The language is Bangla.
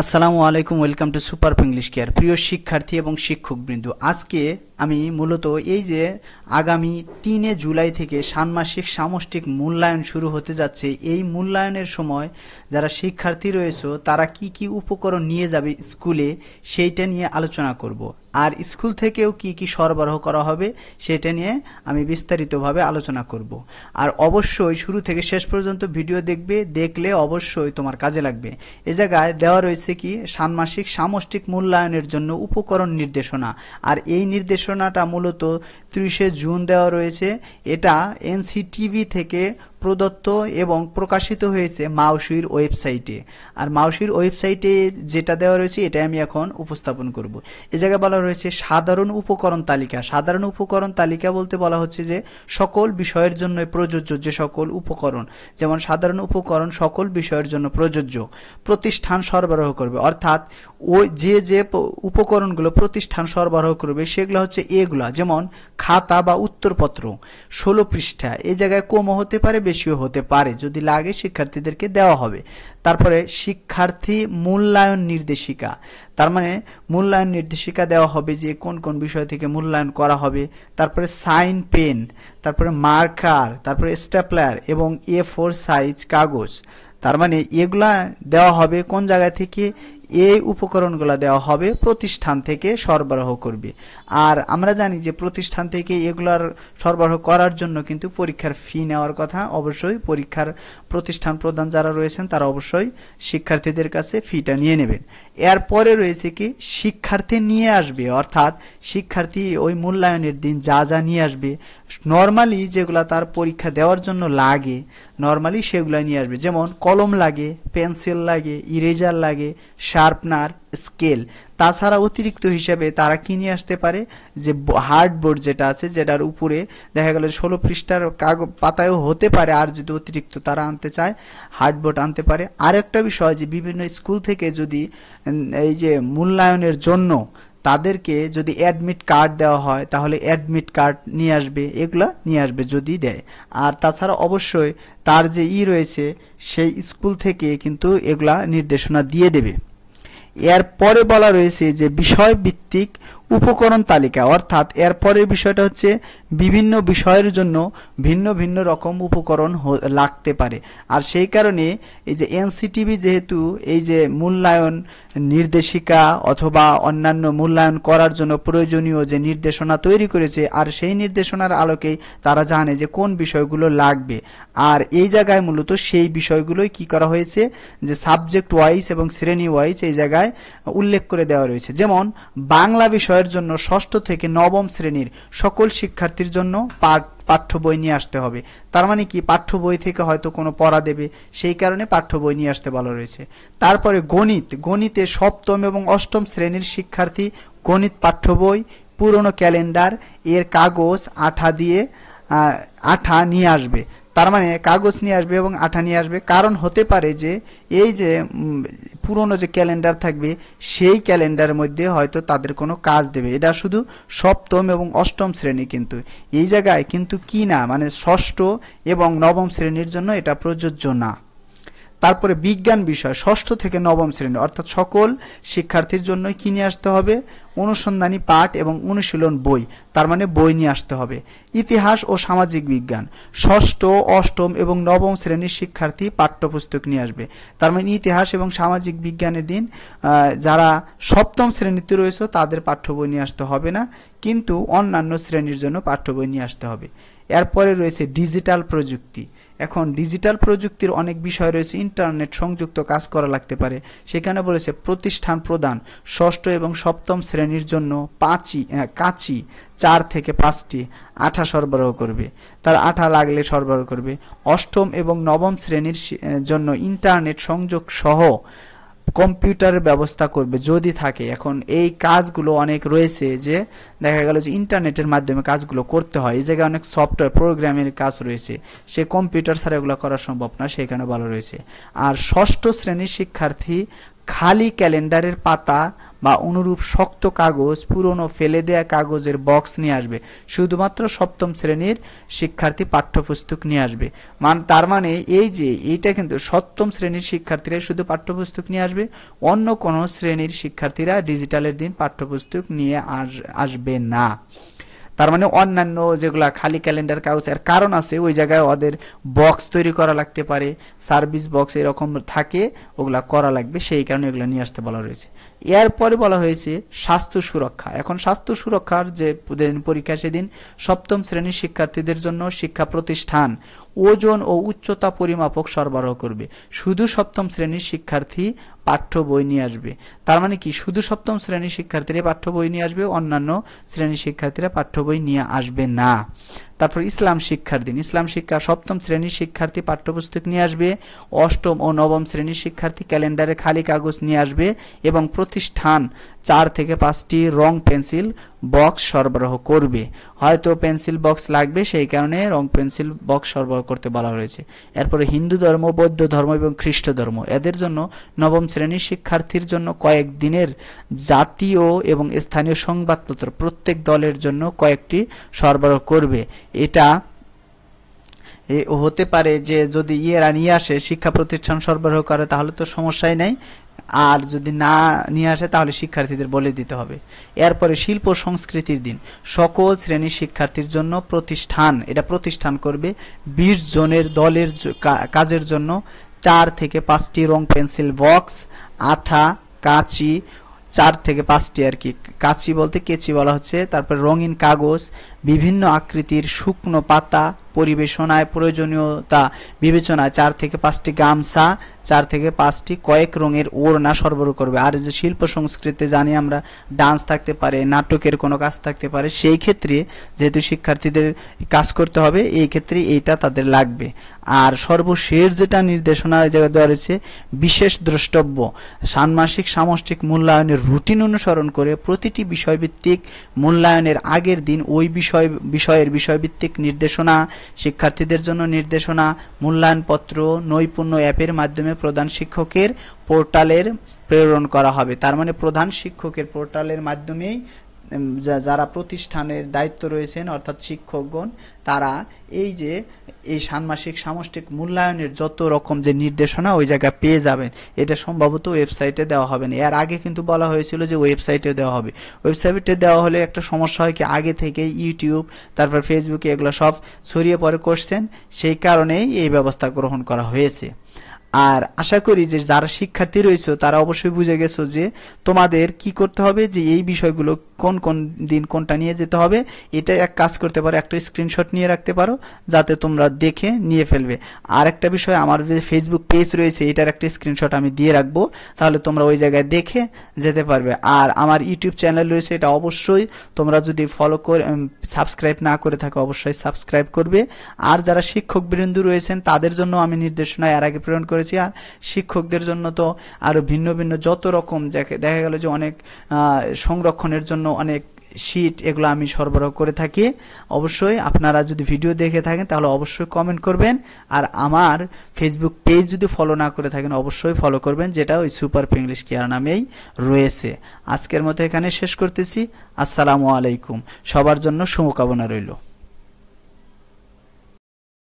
আসসালামু আলাইকুম, welcome to super English care. প্রিয় শিক্ষার্থী এবং শিক্ষকবৃন্দ, আজকে আমি মূলত এই যে আগামী 3 জুলাই থেকে ষান্মাসিক সামষ্টিক মূল্যায়ন শুরু হতে যাচ্ছে, এই মূল্যায়নের সময় যারা শিক্ষার্থী রয়েছে তারা কি কি উপকরণ নিয়ে যাবে স্কুলে সেইটা নিয়ে আলোচনা করব। আর স্কুল থেকেও কি কি সরবরাহ করা হবে সেটা নিয়ে আমি বিস্তারিতভাবে আলোচনা করব। আর অবশ্যই শুরু থেকে শেষ পর্যন্ত ভিডিও দেখলে অবশ্যই তোমার কাজে লাগবে। এ জায়গায় দেওয়া রয়েছে কি ষান্মাসিক সামষ্টিক মূল্যায়নের জন্য উপকরণ নির্দেশনা। আর এই নির্দেশনাটা মূলত 30 জুন দেওয়া রয়েছে। এটা এনসিটিভি থেকে প্রদত্ত এবং প্রকাশিত হয়েছে মাউসির ওয়েবসাইটে। আর মাউসির ওয়েবসাইটে যেটা দেওয়া রয়েছে এটা আমি এখন উপস্থাপন করব। এই জায়গায় বলা রয়েছে সাধারণ উপকরণ তালিকা। সাধারণ উপকরণ তালিকা বলতে বলা হচ্ছে যে সকল বিষয়ের জন্য প্রযোজ্য যে সকল উপকরণ, যেমন সাধারণ উপকরণ সকল বিষয়ের জন্য প্রযোজ্য প্রতিষ্ঠান সরবরাহ করবে। অর্থাৎ ওই যে উপকরণগুলো প্রতিষ্ঠান সরবরাহ করবে সেগুলো হচ্ছে এগুলা, যেমন খাতা বা উত্তরপত্র 16 পৃষ্ঠা। এই জায়গায় কমও হতে পারে, বেশিও হতে পারে, যদি লাগে শিক্ষার্থীদেরকে দেওয়া হবে। তারপরে শিক্ষার্থী মূল্যায়ন নির্দেশিকা, তার মানে মূল্যায়ন নির্দেশিকা দেওয়া হবে যে কোন কোন বিষয় থেকে মূল্যায়ন করা হবে। তারপরে সাইন পেন, তারপরে মার্কার, তারপরে স্টেপলার এবং A4 সাইজ কাগজ। তার মানে এগুলা দেওয়া হবে কোন জায়গা থেকে? এই উপকরণগুলো দেওয়া হবে প্রতিষ্ঠান থেকে সরবরাহ করবে। আর আমরা জানি যে প্রতিষ্ঠান থেকে এগুলার সরবরাহ করার জন্য কিন্তু পরীক্ষার ফি নেওয়ার কথা। অবশ্যই পরীক্ষার প্রতিষ্ঠান প্রধান যারা রয়েছেন তারা অবশ্যই শিক্ষার্থীদের কাছে ফিটা নিয়ে নেবেন। এরপরে রয়েছে কি শিক্ষার্থী নিয়ে আসবে, অর্থাৎ শিক্ষার্থী ওই মূল্যায়নের দিন যা যা নিয়ে আসবে নর্মালি যেগুলা তার পরীক্ষা দেওয়ার জন্য লাগে নর্মালি সেগুলো নিয়ে আসবে। যেমন কলম লাগে, পেন্সিল লাগে, ইরেজার লাগে, শার্পনার, স্কেল। তাছাড়া অতিরিক্ত হিসেবে তারা কি নিয়ে আসতে পারে যে হার্ডবোর্ড যেটা আছে, যেটার উপরে দেখা গেল 16 পৃষ্ঠার কাগজ পাতায়ও হতে পারে, আর যদি অতিরিক্ত তারা আনতে চায় হার্ডবোর্ড আনতে পারে। আরেকটা বিষয় যে বিভিন্ন স্কুল থেকে যদি এই যে মূল্যায়নের জন্য তাদেরকে যদি অ্যাডমিট কার্ড দেওয়া হয় তাহলে অ্যাডমিট কার্ড নিয়ে আসবে, এগুলা নিয়ে আসবে যদি দেয়। আর তাছাড়া অবশ্যই তার যে রয়েছে সেই স্কুল থেকে কিন্তু এগুলা নির্দেশনা দিয়ে দেবে। এরপরে বলা রয়েছে যে বিষয় ভিত্তিক উপকরণ তালিকা, অর্থাৎ এরপরের বিষয়টা হচ্ছে বিভিন্ন বিষয়ের জন্য ভিন্ন ভিন্ন রকম উপকরণ লাগতে পারে। আর সেই কারণে এই যে এনসিটিভি যেহেতু এই যে মূল্যায়ন নির্দেশিকা অথবা অন্যান্য মূল্যায়ন করার জন্য প্রয়োজনীয় যে নির্দেশনা তৈরি করেছে, আর সেই নির্দেশনার আলোকেই তারা জানে যে কোন বিষয়গুলো লাগবে। আর এই জায়গায় মূলত সেই বিষয়গুলোই কি করা হয়েছে যে সাবজেক্ট ওয়াইজ এবং শ্রেণী ওয়াইজ এই জায়গায় উল্লেখ করে দেওয়া রয়েছে। যেমন বাংলা বিষয়ের জন্য 6ষ্ঠ থেকে 9ম শ্রেণীর সকল শিক্ষার্থীর জন্য পাঠ্য বই নিয়ে আসতে হবে। তার মানে কি পাঠ্য বই থেকে হয়তো কোনো পড়া দেবে, সেই কারণে পাঠ্য বই নিয়ে আসতে বলা রয়েছে। তারপরে গণিতে 7ম এবং 8ম শ্রেণীর শিক্ষার্থী গণিত পাঠ্য বই, পুরনো ক্যালেন্ডার এর কাগজ আঠা নিয়ে আসবে। তার মানে কাগজ নিয়ে আসবে এবং আঠা নিয়ে আসবে, কারণ হতে পারে যে এই যে পুরনো যে ক্যালেন্ডার থাকবে সেই ক্যালেন্ডারের মধ্যে হয়তো তাদের কোনো কাজ দেবে। এটা শুধু 7ম এবং 8ম শ্রেণী, কিন্তু এই জায়গায় কিন্তু কি না, মানে 6ষ্ঠ এবং 9ম শ্রেণীর জন্য এটা প্রযোজ্য না। তারপরে বিজ্ঞান বিষয় 6ষ্ঠ থেকে 9ম শ্রেণী, অর্থাৎ সকল শিক্ষার্থীর জন্য কি নিয়ে আসতে হবে? অনুসন্ধানী পাঠ এবং অনুশীলন বই, তার মানে বই নিয়ে আসতে হবে। ইতিহাস ও সামাজিক বিজ্ঞান 6ষ্ঠ, 8ম এবং 9ম শ্রেণীর শিক্ষার্থী পাঠ্যপুস্তক নিয়ে আসবে। তার মানে ইতিহাস এবং সামাজিক বিজ্ঞানের দিন যারা 7ম শ্রেণীতে রয়েছে তাদের পাঠ্য বই নিয়ে আসতে হবে না, কিন্তু অন্যান্য শ্রেণীর জন্য পাঠ্য বই নিয়ে আসতে হবে। এরপরে রয়েছে ডিজিটাল প্রযুক্তি। এখন ডিজিটাল প্রযুক্তির অনেক বিষয় রয়েছে, ইন্টারনেট সংযুক্ত কাজ করা লাগতে পারে। সেখানে বলেছে প্রতিষ্ঠান প্রদান 6ষ্ঠ এবং 7ম শ্রেণীর জন্য কাঁচি 4 থেকে 5টি আঠা সরবরাহ করবে, তার আঠা লাগলে সরবরাহ করবে। 8ম এবং 9ম শ্রেণীর জন্য ইন্টারনেট সংযোগ সহ কম্পিউটারের ব্যবস্থা করবে যদি থাকে। এখন এই কাজগুলো অনেক রয়েছে যে দেখা গেল যে ইন্টারনেটের মাধ্যমে কাজগুলো করতে হয়, এই জায়গায় অনেক সফটওয়্যার প্রোগ্রামের কাজ রয়েছে, সে কম্পিউটার ছাড়া এগুলো করা সম্ভব না, সেখানে ভালো রয়েছে। আর 6ষ্ঠ শ্রেণীর শিক্ষার্থী খালি ক্যালেন্ডারের পাতা বা অনুরূপ শক্ত কাগজ, পুরনো ফেলে দেয়া কাগজের বক্স নিয়ে আসবে। শুধুমাত্র সপ্তম শ্রেণীর শিক্ষার্থী পাঠ্যপুস্তক নিয়ে আসবে। তার মানে এই যে এইটা কিন্তু সপ্তম শ্রেণীর শিক্ষার্থীরা শুধু পাঠ্যপুস্তক নিয়ে আসবে, অন্য কোনো শ্রেণীর শিক্ষার্থীরা ডিজিটালের দিন পাঠ্যপুস্তক নিয়ে আসবে না। তার মানে অন্যান্য যেগুলা খালি ক্যালেন্ডার কাগজ, এর কারণ আছে, ওই জায়গায় ওদের বক্স তৈরি করা লাগতে পারে, সার্ভিস বক্স এরকম থাকে, ওগুলা করা লাগবে, সেই কারণে এগুলো নিয়ে আসতে বলা রয়েছে। এরপরে বলা হয়েছে স্বাস্থ্য সুরক্ষা। এখন স্বাস্থ্য সুরক্ষার যে পরীক্ষা সেদিন সপ্তম শ্রেণীর শিক্ষার্থীদের জন্য শিক্ষা প্রতিষ্ঠান ওজন ও উচ্চতা পরিমাপক সরবরাহ করবে। শুধু সপ্তম শ্রেণীর শিক্ষার্থী পাঠ্য বই নিয়ে আসবে। তার মানে কি, শুধু সপ্তম শ্রেণীর শিক্ষার্থীরা পাঠ্য বই নিয়ে আসবে, অন্যান্য শ্রেণীর শিক্ষার্থীরা পাঠ্য বই নিয়ে আসবে না। তারপর ইসলাম শিক্ষার দিন। ইসলাম শিক্ষা সপ্তম শ্রেণীর শিক্ষার্থী পাঠ্যপুস্তক নিয়ে আসবে, অষ্টম ও নবম শ্রেণীর শিক্ষার্থী ক্যালেন্ডারে খালি কাগজ নিয়ে আসবে এবং প্রতিষ্ঠান 4 থেকে 5টি রং পেন্সিল বক্স সরবরাহ করবে। হয়তো পেন্সিল বক্স লাগবে, সেই কারণে রং পেন্সিল বক্স সরবরাহ করতে বলা হয়েছে। এরপরে হিন্দু ধর্ম, বৌদ্ধ ধর্ম এবং খ্রিস্ট ধর্ম, এদের জন্য নবম শ্রেণীর শিক্ষার্থীর জন্য কয়েকদিনের জাতীয় এবং স্থানীয় সংবাদপত্র প্রত্যেক দলের জন্য কয়েকটি সরবরাহ করবে। এটা হতে পারে যে যদি এরা নিয়ে আসে, শিক্ষা প্রতিষ্ঠান সরবরাহ করে, তাহলে তো সমস্যাই নাই, আর যদি না নিয়ে আসে তাহলে শিক্ষার্থীদের বলে দিতে হবে। এরপরে শিল্প সংস্কৃতির দিন। সকল শ্রেণীর শিক্ষার্থীর জন্য এটা প্রতিষ্ঠান করবে 20 জনের দলের কাজের জন্য 4 থেকে 5টি রং পেন্সিল বক্স, আঠা, কাঁচি, 4 থেকে 5টি আর কি, কাঁচি বলতে কেচি বলা হচ্ছে, তারপর রঙিন কাগজ, বিভিন্ন আকৃতির শুকনো পাতা, পরিবেশনায় প্রয়োজনীয়তা বিবেচনায় 4 থেকে 5টি গামছা, 4 থেকে 5টি কয়েক রঙের ওড়না সরবরাহ করবে। আর যে শিল্প সংস্কৃতি জানি আমরা, ডান্স থাকতে পারে, নাটকের কোনো কাজ থাকতে পারে, সেই ক্ষেত্রে যেহেতু শিক্ষার্থীদের কাজ করতে হবে, এই ক্ষেত্রে এইটা তাদের লাগবে। আর সর্বশেষ যেটা নির্দেশনা দেওয়া রয়েছে, বিশেষ দ্রষ্টব্য ষান্মাসিক সামষ্টিক মূল্যায়নের রুটিন অনুসরণ করে প্রতিটি বিষয়ভিত্তিক মূল্যায়নের আগের দিন ওই বিষয়ের বিষয়ভিত্তিক নির্দেশনা, শিক্ষার্থীদের জন্য নির্দেশনা, মূল্যায়নপত্র নৈপুণ্য অ্যাপের মাধ্যমে প্রধান শিক্ষকের পোর্টালের প্রেরণ করা হবে। তার মানে প্রধান শিক্ষকের পোর্টালের মাধ্যমেই যারা প্রতিষ্ঠানের দায়িত্ব রয়েছেন অর্থাৎ শিক্ষকগণ, তারা এই যে এই ষান্মাসিক সামষ্টিক মূল্যায়নের যত রকম যে নির্দেশনা ওই জায়গায় পেয়ে যাবেন। এটা সম্ভবত ওয়েবসাইটে দেওয়া হবে না, এর আগে কিন্তু বলা হয়েছিল যে ওয়েবসাইটে দেওয়া হবে। ওয়েবসাইটে দেওয়া হলে একটা সমস্যা হয় কি, আগে থেকে ইউটিউব তারপর ফেসবুকে এগুলো সব ছড়িয়ে পড়ে করছেন, সেই কারণেই এই ব্যবস্থা গ্রহণ করা হয়েছে। আর আশা করি যে যারা শিক্ষার্থী রয়েছে তারা অবশ্যই বুঝে গেছো যে তোমাদের কি করতে হবে, যে এই বিষয়গুলো কোন কোন দিন কোনটা নিয়ে যেতে হবে। এটা এক কাজ করতে পারো, একটা স্ক্রিনশট নিয়ে রাখতে পারো যাতে তোমরা দেখে নিয়ে ফেলবে। আর একটা বিষয়, আমার যে ফেসবুক পেজ রয়েছে এটার একটা স্ক্রিনশট আমি দিয়ে রাখবো, তাহলে তোমরা ওই জায়গায় দেখে যেতে পারবে। আর আমার ইউটিউব চ্যানেল রয়েছে, এটা অবশ্যই তোমরা যদি ফলো করে সাবস্ক্রাইব না করে থাকো অবশ্যই সাবস্ক্রাইব করবে। আর যারা শিক্ষক বৃন্দ রয়েছেন তাদের জন্য আমি নির্দেশনা এর আগে প্রেরণ করেছি। আর শিক্ষকদের জন্য তো আরো ভিন্ন ভিন্ন যত রকম দেখা গেল যে অনেক সংরক্ষণের জন্য অনেক শীট, এগুলো আমি সরবরাহ করে থাকি। অবশ্যই আপনারা যদি ভিডিও দেখে থাকেন তাহলে অবশ্যই কমেন্ট করবেন। আর আমার ফেসবুক পেজ যদি ফলো না করে থাকেন অবশ্যই ফলো করবেন, যেটা ওই সুপার ইংলিশ কেয়ার নামেই রয়েছে। আজকের মতো এখানে শেষ করতেছি। আসসালামু আলাইকুম। সবার জন্য শুভকামনা রইল।